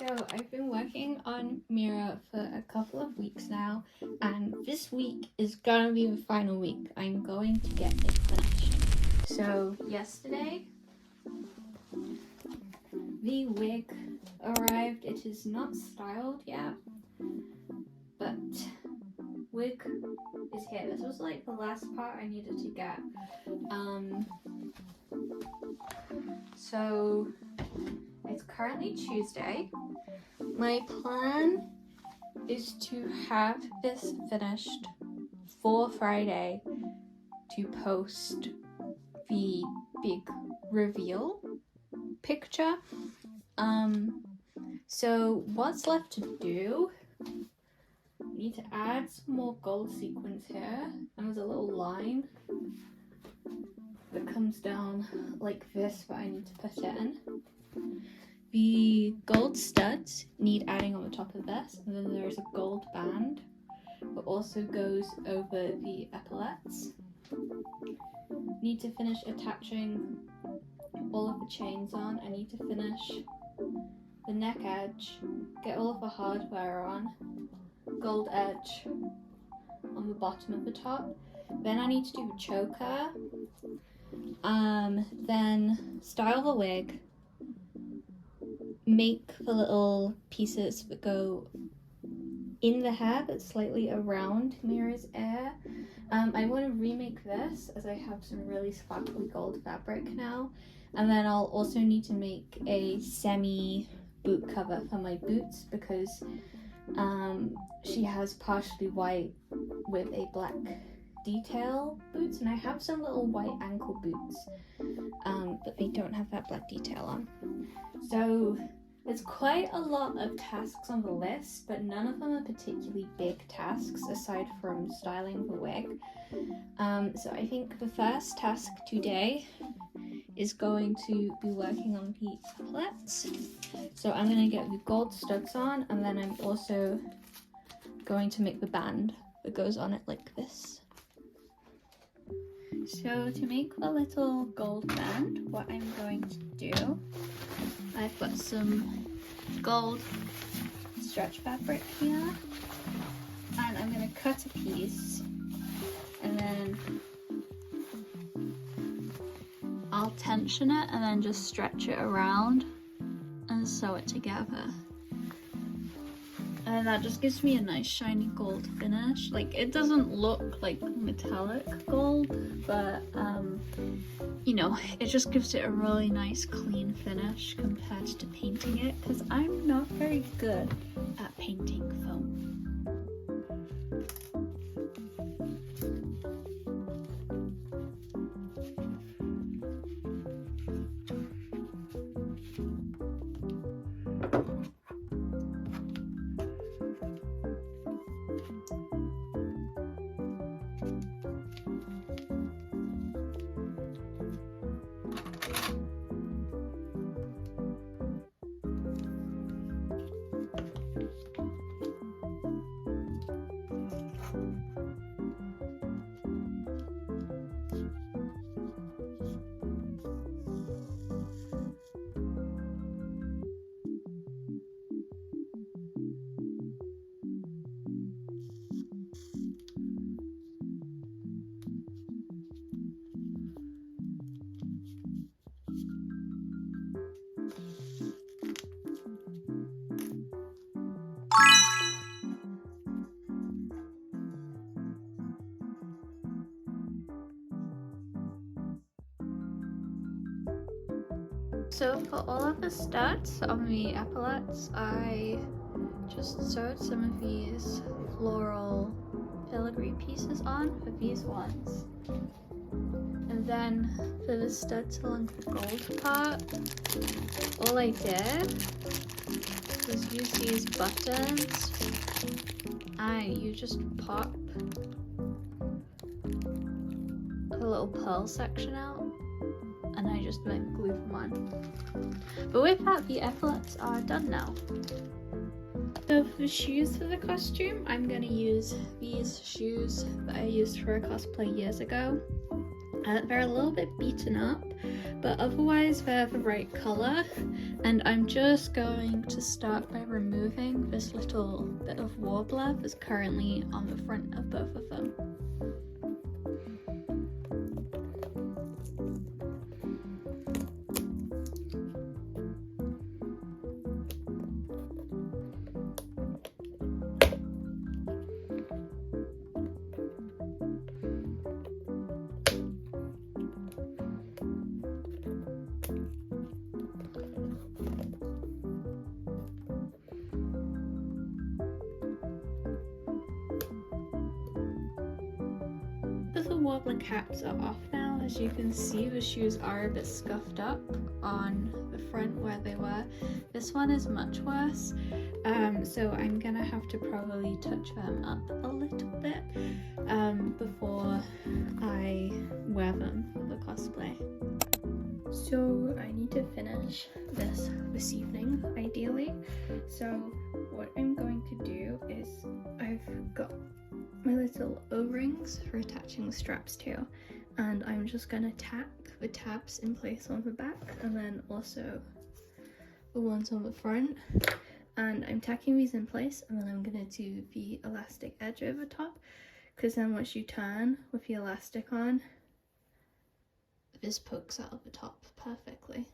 So I've been working on Mira for a couple of weeks now, and this week is gonna be the final week. I'm going to get it finished. So yesterday, the wig arrived. It is not styled yet, but wig is here. This was like the last part I needed to get. So it's currently Tuesday. My plan is to have this finished for Friday to post the big reveal picture. So what's left to do? I need to add some more gold sequins here, and there's a little line that comes down like this, but I need to put it in. The gold studs need adding on the top of this, and then there's a gold band that also goes over the epaulets. Need to finish attaching all of the chains on. I need to finish the neck edge, get all of the hardware on, gold edge on the bottom of the top. Then I need to do the choker, then style the wig, make the little pieces that go in the hair but slightly around Mira's ear. I want to remake this as I have some really sparkly gold fabric now, and then I'll also need to make a semi boot cover for my boots because she has partially white with a black detail boots, and I have some little white ankle boots, but they don't have that black detail on. So there's quite a lot of tasks on the list, but none of them are particularly big tasks aside from styling the wig. So I think the first task today is going to be working on the epaulets. So I'm going to get the gold studs on, and then I'm also going to make the band that goes on it like this. So to make the little gold band, what I'm going to do, I've got some gold stretch fabric here, and I'm going to cut a piece, and then I'll tension it and then just stretch it around and sew it together. And that just gives me a nice shiny gold finish. Like, it doesn't look like metallic gold, but you know, it just gives it a really nice clean finish compared to painting it, because I'm not very good at painting foam. So for all of the studs on the epaulets, I just sewed some of these floral filigree pieces on for these ones. And then for the studs along the gold part, all I did was use these buttons, and you just pop a little pearl section out, and I just like glue them on. But with that, the epaulets are done now. So for the shoes for the costume, I'm gonna use these shoes that I used for a cosplay years ago. They're a little bit beaten up, but otherwise they're the right color. And I'm just going to start by removing this little bit of warbler that's currently on the front of both of them. The warbler caps are off now. As you can see, the shoes are a bit scuffed up on the front where they were. This one is much worse, so I'm gonna have to probably touch them up a little bit before I wear them for the cosplay. So I need to finish this evening, ideally. So what I'm going to do is I've got my little O-rings for attaching the straps to, and I'm just gonna tack the tabs in place on the back and then also the ones on the front, and I'm tacking these in place, and then I'm gonna do the elastic edge over top, because then once you turn with the elastic on, this pokes out of the top perfectly.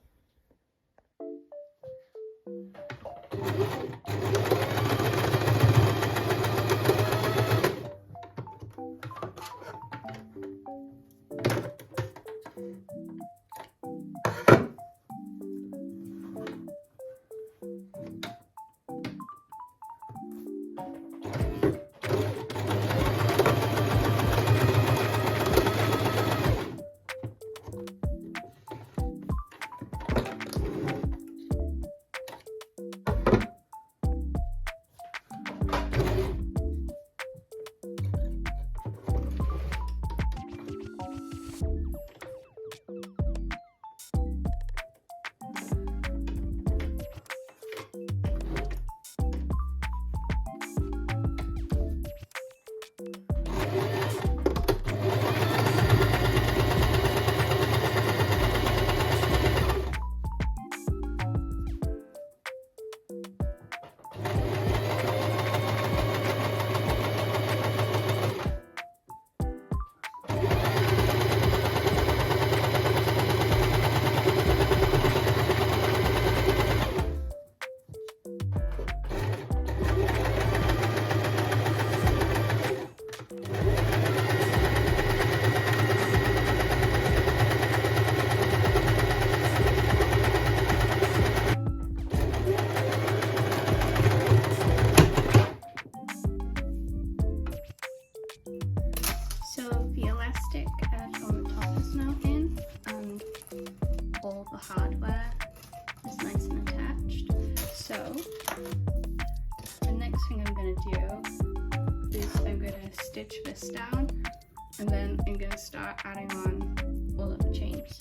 Hardware is nice and attached. So the next thing I'm going to do is I'm going to stitch this down, and then I'm going to start adding on all of the chains.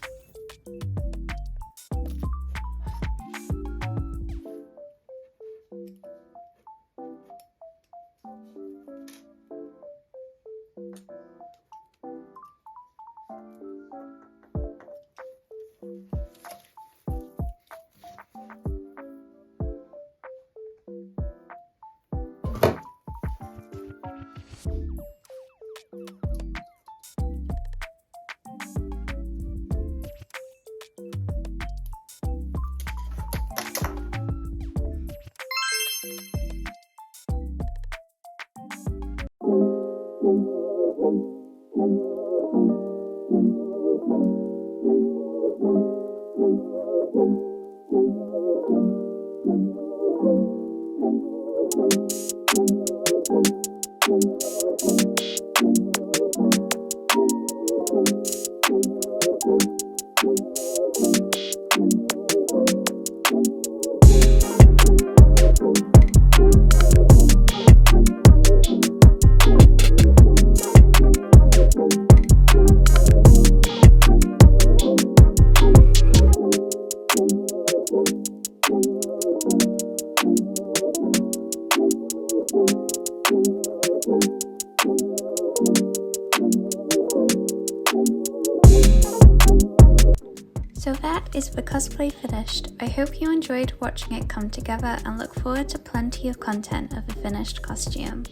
So that is the cosplay finished. I hope you enjoyed watching it come together and look forward to plenty of content of the finished costume.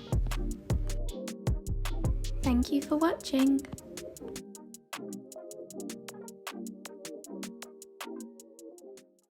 Thank you for watching!